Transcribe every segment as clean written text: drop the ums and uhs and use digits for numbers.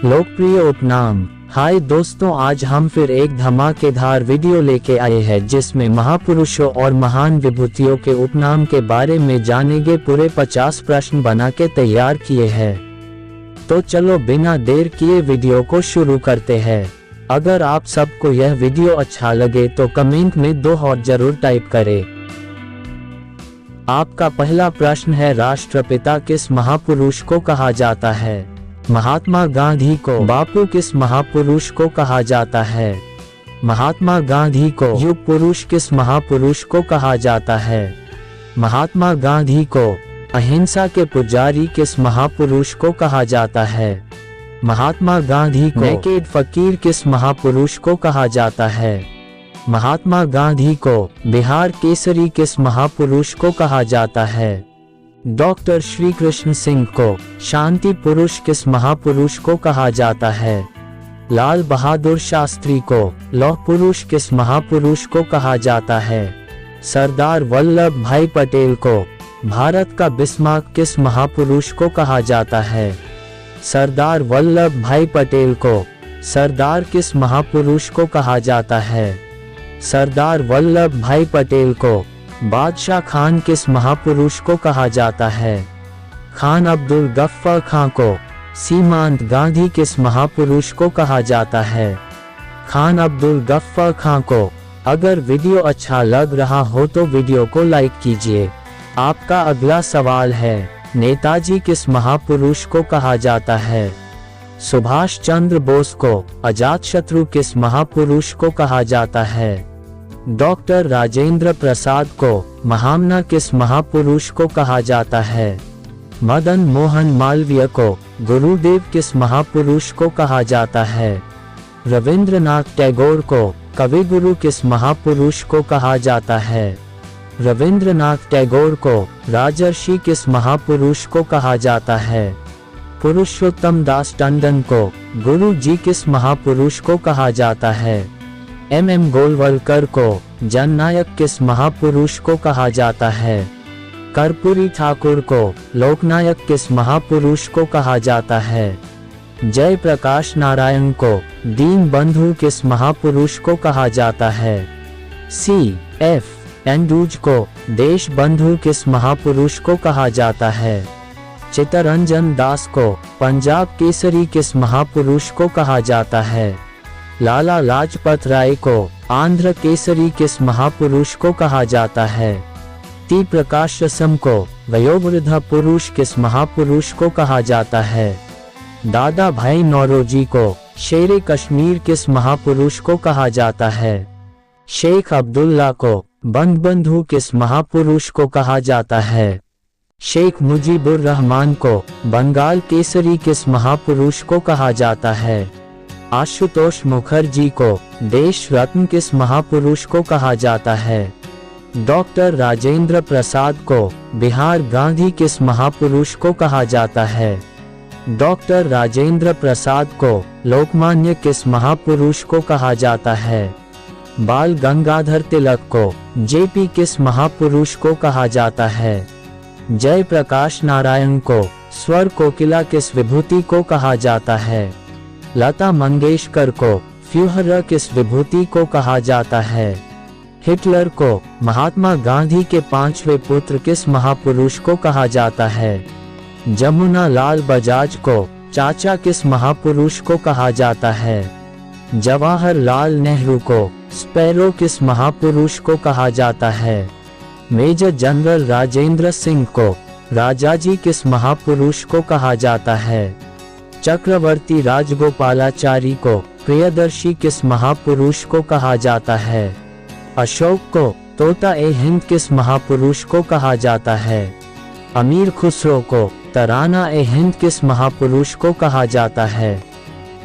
लोकप्रिय उपनाम। हाय दोस्तों, आज हम फिर एक धमाकेदार वीडियो लेके आए हैं जिसमें महापुरुषों और महान विभूतियों के उपनाम के बारे में जानेंगे। पूरे 50 प्रश्न बना के तैयार किए हैं। तो चलो बिना देर किए वीडियो को शुरू करते हैं। अगर आप सबको यह वीडियो अच्छा लगे तो कमेंट में 2 और जरूर टाइप करें। आपका पहला प्रश्न है, राष्ट्रपिता किस महापुरुष को कहा जाता है? महात्मा गांधी को। बापू किस महापुरुष को कहा जाता है? महात्मा गांधी को। युग पुरुष किस महापुरुष को कहा जाता है? महात्मा गांधी को। अहिंसा के पुजारी किस महापुरुष को कहा जाता है? महात्मा गांधी को। नेकेड फकीर किस महापुरुष को कहा जाता है? महात्मा गांधी को। बिहार केसरी किस महापुरुष को कहा जाता है? डॉक्टर श्री कृष्ण सिंह को। शांति पुरुष किस महापुरुष को कहा जाता है? लाल बहादुर शास्त्री को। लौह पुरुष किस महापुरुष को कहा जाता है? सरदार वल्लभ भाई पटेल को। भारत का बिस्मार्क किस महापुरुष को कहा जाता है? सरदार वल्लभ भाई पटेल को। सरदार किस महापुरुष को कहा जाता है? सरदार वल्लभ भाई पटेल को। बादशाह खान किस महापुरुष को कहा जाता है? खान अब्दुल गफ्फार खान को। सीमांत गांधी किस महापुरुष को कहा जाता है? खान अब्दुल गफ्फार खान को। अगर वीडियो अच्छा लग रहा हो तो वीडियो को लाइक कीजिए। आपका अगला सवाल है, नेताजी किस महापुरुष को कहा जाता है? सुभाष चंद्र बोस को। अजातशत्रु किस महापुरुष को कहा जाता है? डॉक्टर राजेंद्र प्रसाद को। महामना किस महापुरुष को कहा जाता है? मदन मोहन मालवीय को। गुरुदेव किस महापुरुष को कहा जाता है? रविंद्रनाथ टैगोर को। कविगुरु किस महापुरुष को कहा जाता है? रविंद्रनाथ टैगोर को। राजर्षि किस महापुरुष को कहा जाता है? पुरुषोत्तम दास टंडन को। गुरु जी किस महापुरुष को कहा जाता है? एम गोलवलकर को। जननायक किस महापुरुष को कहा जाता है? कर्पूरी ठाकुर को। लोकनायक किस महापुरुष को कहा जाता है? जयप्रकाश नारायण को। दीन बंधु किस महापुरुष को कहा जाता है? C.F. एंड्रूज को। देश बंधु किस महापुरुष को कहा जाता है? चित्तरंजन दास को। पंजाब केसरी किस महापुरुष को कहा जाता है? लाला लाजपत राय को। आंध्र केसरी किस महापुरुष को कहा जाता है? टी प्रकाशम को। वयोवृद्ध पुरुष किस महापुरुष को कहा जाता है? दादा भाई नौरोजी को। शेरे कश्मीर किस महापुरुष को कहा जाता है? शेख अब्दुल्ला को। बंधु किस महापुरुष को कहा जाता है? शेख मुजीबुर रहमान को। बंगाल केसरी किस महापुरुष को कहा जाता है? आशुतोष मुखर्जी को। देश रत्न किस महापुरुष को कहा जाता है? डॉक्टर राजेंद्र प्रसाद को। बिहार गांधी किस महापुरुष को कहा जाता है? डॉक्टर राजेंद्र प्रसाद को। लोकमान्य किस महापुरुष को कहा जाता है? बाल गंगाधर तिलक को। जेपी किस महापुरुष को कहा जाता है? जयप्रकाश नारायण को। स्वर कोकिला किस विभूति को कहा जाता है? लता मंगेशकर को। फ्यूहर किस विभूति को कहा जाता है? हिटलर को। महात्मा गांधी के 5वें पुत्र किस महापुरुष को कहा जाता है? जमुना लाल बजाज को। चाचा किस महापुरुष को कहा जाता है? जवाहरलाल नेहरू को। स्पैरो किस महापुरुष को कहा जाता है? मेजर जनरल राजेंद्र सिंह को। राजाजी किस महापुरुष को कहा जाता है? चक्रवर्ती राजगोपालाचारी को। प्रियदर्शी किस महापुरुष को कहा जाता है? अशोक को। तोता ए हिंद किस महापुरुष को कहा जाता है? अमीर खुसरो को। तराना ए हिंद किस महापुरुष को कहा जाता है?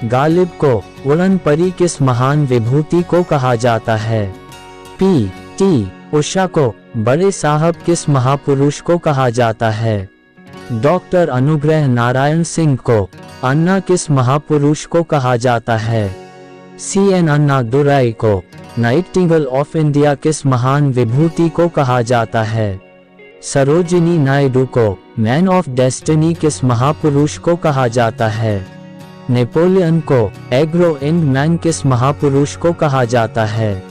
गालिब को। उड़न परी किस महान विभूति को कहा जाता है? P.T. उषा को। बड़े साहब किस महापुरुष को कहा जाता है? डॉक्टर अनुग्रह नारायण सिंह को। अन्ना किस महापुरुष को कहा जाता है? C.N. अन्ना दुराई को। नाइटिंगेल ऑफ इंडिया किस महान विभूति को कहा जाता है? सरोजिनी नायडू को। मैन ऑफ डेस्टिनी किस महापुरुष को कहा जाता है? नेपोलियन को एग्रो इंड मैन किस महापुरुष को कहा जाता है?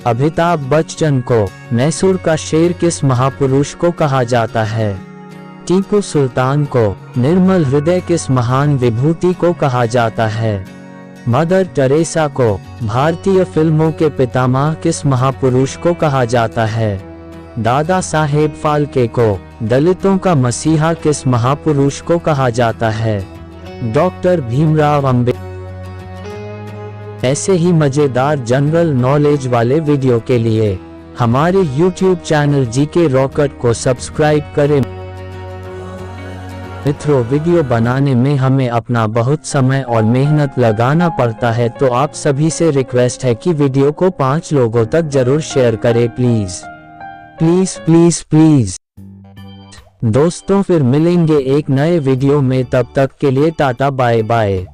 अमिताभ बच्चन को मैसूर का शेर किस महापुरुष को कहा जाता है? टीपू सुल्तान को निर्मल हृदय किस महान विभूति को कहा जाता है? मदर टेरेसा को भारतीय फिल्मों के पितामह किस महापुरुष को कहा जाता है? दादा साहेब फाल्के को दलितों का मसीहा किस महापुरुष को कहा जाता है? डॉक्टर भीमराव अम्बेडकर। ऐसे ही मजेदार जनरल नॉलेज वाले वीडियो के लिए हमारे YouTube चैनल जीके रॉकेट को सब्सक्राइब करें। मित्रों, वीडियो बनाने में हमें अपना बहुत समय और मेहनत लगाना पड़ता है, तो आप सभी से रिक्वेस्ट है कि वीडियो को 5 लोगों तक जरूर शेयर करें प्लीज प्लीज प्लीज प्लीज। दोस्तों, फिर मिलेंगे एक नए वीडियो में, तब तक के लिए टाटा बाय बाय।